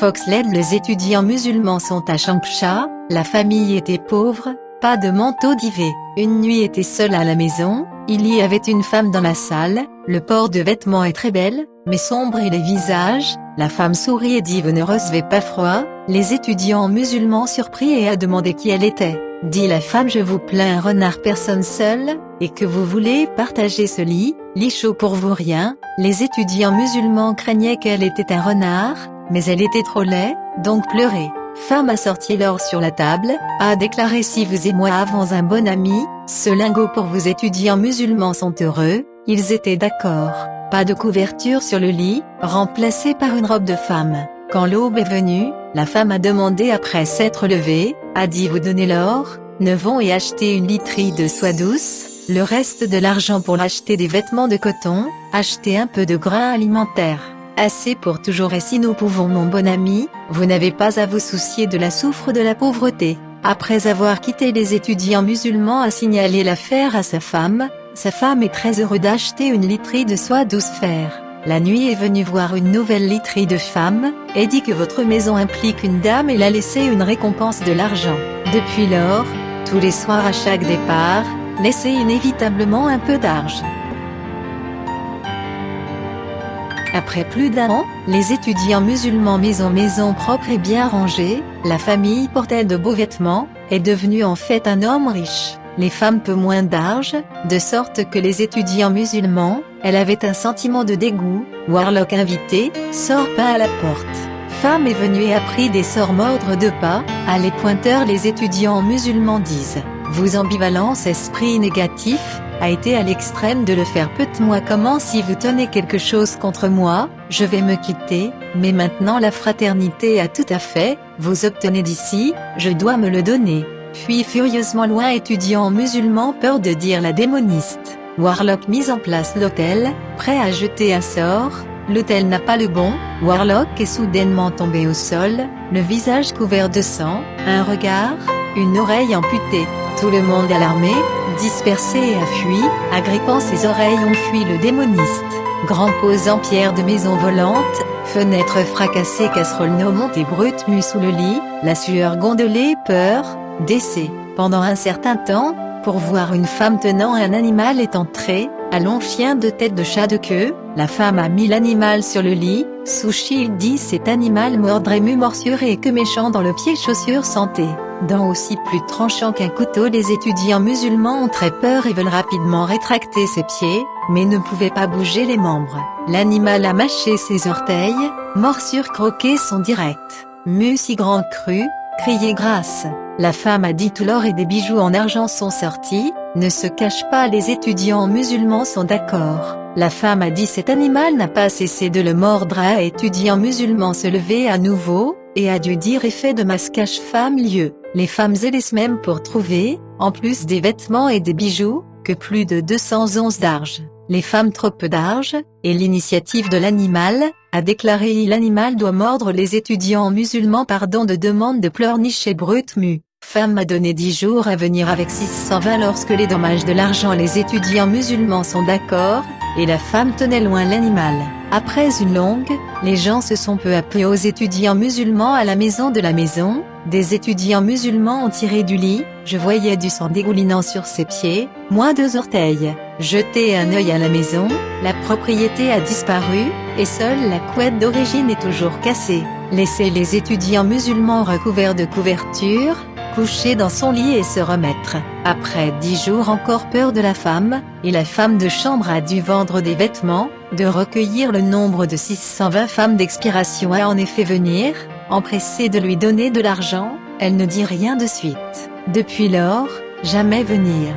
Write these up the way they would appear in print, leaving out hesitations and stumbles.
Fox LED. Les étudiants musulmans sont à Changsha, la famille était pauvre, pas de manteau d'hiver. Une nuit était seule à la maison, il y avait une femme dans la salle, le port de vêtements est très belle, mais sombre et les visages, la femme sourit et dit: vous ne recevez pas froid? Les étudiants musulmans surpris et a demandé qui elle était. Dit la femme: je vous plains un renard, personne seule, et que vous voulez partager ce lit chaud pour vous rien. Les étudiants musulmans craignaient qu'elle était un renard, mais elle était trop laid, donc pleuraient. Femme a sorti l'or sur la table, a déclaré: si vous et moi avons un bon ami, ce lingot pour vous. Étudiants musulmans sont heureux, ils étaient d'accord. Pas de couverture sur le lit, remplacé par une robe de femme. Quand l'aube est venue, la femme a demandé après s'être levée, a dit: vous donnez l'or, ne vont et acheter une literie de soie douce, le reste de l'argent pour l'acheter des vêtements de coton, acheter un peu de grains alimentaires. Assez pour toujours. Et si nous pouvons, mon bon ami, vous n'avez pas à vous soucier de la souffre de la pauvreté. Après avoir quitté les étudiants musulmans a signalé l'affaire à sa femme est très heureuse d'acheter une literie de soie douce fer. La nuit est venue voir une nouvelle literie de femme, et dit que votre maison implique une dame et l'a laissé une récompense de l'argent. Depuis lors, tous les soirs à chaque départ, laissez inévitablement un peu d'argent. Après plus d'un an, les étudiants musulmans maison propre et bien rangée, la famille portait de beaux vêtements, est devenue en fait un homme riche. Les femmes peu moins d'argent, de sorte que les étudiants musulmans, elle avait un sentiment de dégoût. Warlock invité, sort peint à la porte. Femme est venue et a pris des sorts mordre de pas, à les pointeurs. Les étudiants musulmans disent: vous ambivalence esprit négatif, a été à l'extrême de le faire peut-être moi. Comment si vous tenez quelque chose contre moi, je vais me quitter, mais maintenant la fraternité a tout à fait, vous obtenez d'ici, je dois me le donner. Puis furieusement loin. Étudiants musulmans peur de dire la démoniste. Warlock mise en place l'hôtel, prêt à jeter un sort, l'hôtel n'a pas le bon, Warlock est soudainement tombé au sol, le visage couvert de sang, un regard, une oreille amputée. Tout le monde alarmé, dispersé et a fui, agrippant ses oreilles ont fui le démoniste. Grand pose en pierre de maison volante, fenêtre fracassée, casserole no montée brute mue sous le lit, la sueur gondolée, peur, décès. Pendant un certain temps, pour voir une femme tenant un animal est entrée, un long chien de tête de chat de queue, la femme a mis l'animal sur le lit, Sushi il dit: cet animal mordrait mu morsure et que méchant dans le pied chaussure santé. Dents aussi plus tranchant qu'un couteau. Les étudiants musulmans ont très peur et veulent rapidement rétracter ses pieds, mais ne pouvaient pas bouger les membres. L'animal a mâché ses orteils, morsures croquées sont directes. Mu si grand cru, crié grâce. La femme a dit: tout l'or et des bijoux en argent sont sortis, ne se cache pas. Les étudiants musulmans sont d'accord. La femme a dit: cet animal n'a pas cessé de le mordre. À étudiants musulmans se lever à nouveau, et a dû dire: effet de masquage femme lieu. Les femmes hélas même pour trouver, en plus des vêtements et des bijoux, que plus de 200 onces d'argent. Les femmes trop peu d'argent, et l'initiative de l'animal, a déclaré: l'animal doit mordre. Les étudiants musulmans pardon de demande de pleurnicher brute mu. Femme a donné 10 jours à venir avec 620 lorsque les dommages de l'argent. Les étudiants musulmans sont d'accord, et la femme tenait loin l'animal. Après une longue, les gens se sont peu à peu aux étudiants musulmans à la maison. De la maison, des étudiants musulmans ont tiré du lit, je voyais du sang dégoulinant sur ses pieds, moins 2 orteils. Jeté un œil à la maison, la propriété a disparu, et seule la couette d'origine est toujours cassée. Laissez les étudiants musulmans recouverts de couverture, coucher dans son lit et se remettre. Après 10 jours encore peur de la femme, et la femme de chambre a dû vendre des vêtements, de recueillir le nombre de 620 femmes d'expiration a en effet venir, empressée de lui donner de l'argent, elle ne dit rien de suite. Depuis lors, jamais venir.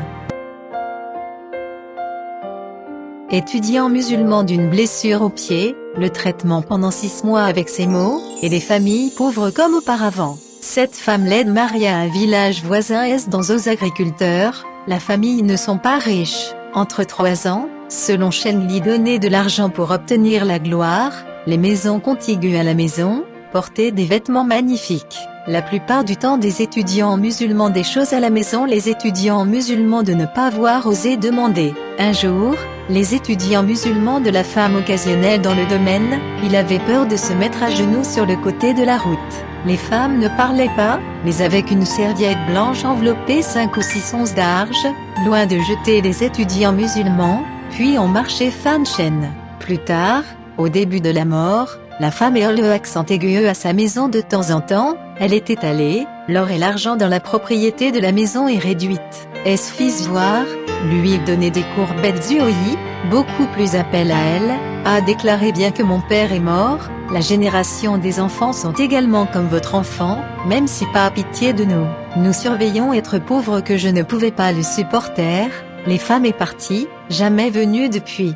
Étudiant musulman d'une blessure au pied, le traitement pendant 6 mois avec ces maux, et les familles pauvres comme auparavant. Cette femme l'aide mariée à un village voisin est dans aux agriculteurs, la famille ne sont pas riches. Entre 3 ans, selon Shen Li donnait de l'argent pour obtenir la gloire, les maisons contiguës à la maison, portaient des vêtements magnifiques. La plupart du temps des étudiants musulmans des choses à la maison. Les étudiants musulmans de ne pas avoir osé demander. Un jour, les étudiants musulmans de la femme occasionnelle dans le domaine, il avait peur de se mettre à genoux sur le côté de la route. Les femmes ne parlaient pas, mais avec une serviette blanche enveloppée 5 ou 6 onces d'arge, loin de jeter les étudiants musulmans, puis on marchait fan chaîne. Plus tard, au début de la mort, la femme et le accent aigu à sa maison de temps en temps, elle était allée, l'or et l'argent dans la propriété de la maison est réduite. Est-ce fils voir, lui donner des courbettes UOI, beaucoup plus appel à elle, a déclaré bien que mon père est mort, la génération des enfants sont également comme votre enfant, même si pas pitié de nous. Nous surveillons être pauvres que je ne pouvais pas le supporter, les femmes est partie, jamais venue depuis.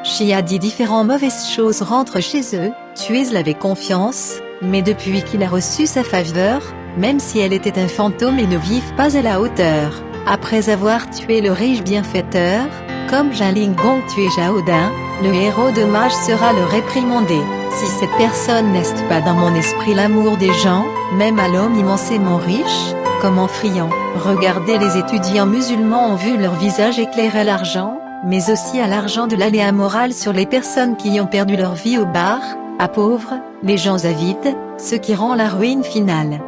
Chia dit différentes mauvaises choses rentrent chez eux, Tuez l'avait confiance, mais depuis qu'il a reçu sa faveur, même si elle était un fantôme et ne vivent pas à la hauteur, après avoir tué le riche bienfaiteur, comme Jalin Gong tué Jaodin, le héros de mage sera le réprimandé. Si cette personne n'est pas dans mon esprit l'amour des gens, même à l'homme immensément riche, comme en friand. Regardez les étudiants musulmans ont vu leur visage éclairer l'argent, mais aussi à l'argent de l'aléa moral sur les personnes qui ont perdu leur vie au bar, à pauvres, les gens avides, ce qui rend la ruine finale.